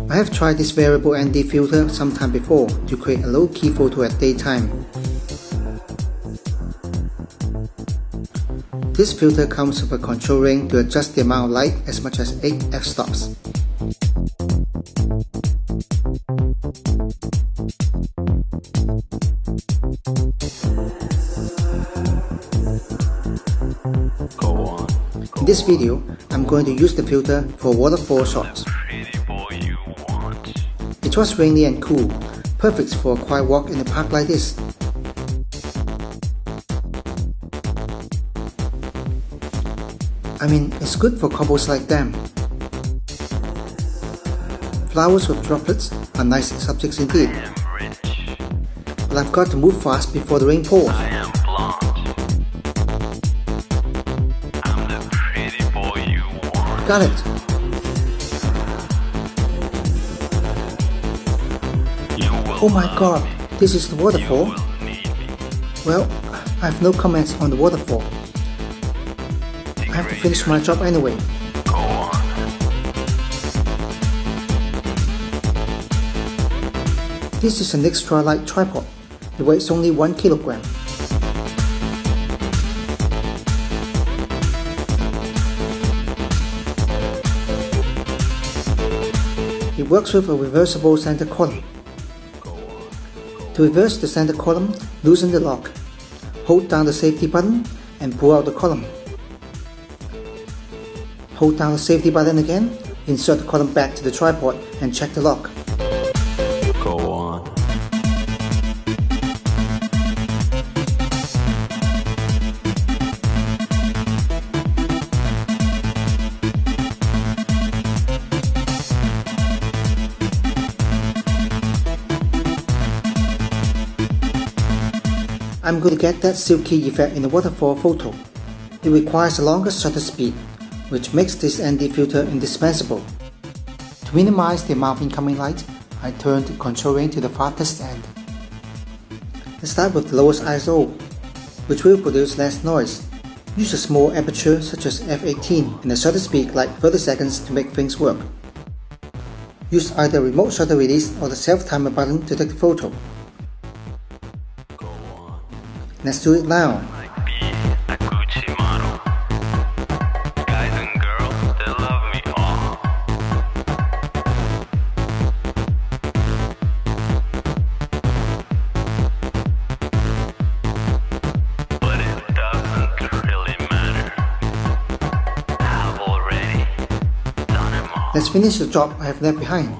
I have tried this variable ND filter sometime before to create a low-key photo at daytime. This filter comes with a control ring to adjust the amount of light as much as 8 f-stops. In this video, I'm going to use the filter for waterfall shots. It was rainy and cool, perfect for a quiet walk in a park like this. I mean, it's good for couples like them. Flowers with droplets are nice subjects indeed. But I've got to move fast before the rain pours. Got it! Oh my god, this is the waterfall? Well, I have no comments on the waterfall. I have to finish my job anyway. This is an extra light tripod. It weighs only 1 kilogram. It works with a reversible center column. To reverse the center column, loosen the lock. Hold down the safety button and pull out the column. Hold down the safety button again, insert the column back to the tripod and check the lock. Go on. I'm going to get that silky effect in the waterfall photo. It requires the longest shutter speed, which makes this ND filter indispensable. To minimize the amount of incoming light, I turn the control ring to the farthest end. Let's start with the lowest ISO, which will produce less noise. Use a small aperture such as f18 and a shutter speed like 30 seconds to make things work. Use either remote shutter release or the self-timer button to take the photo. Let's do it now. Let's finish the job I have left behind.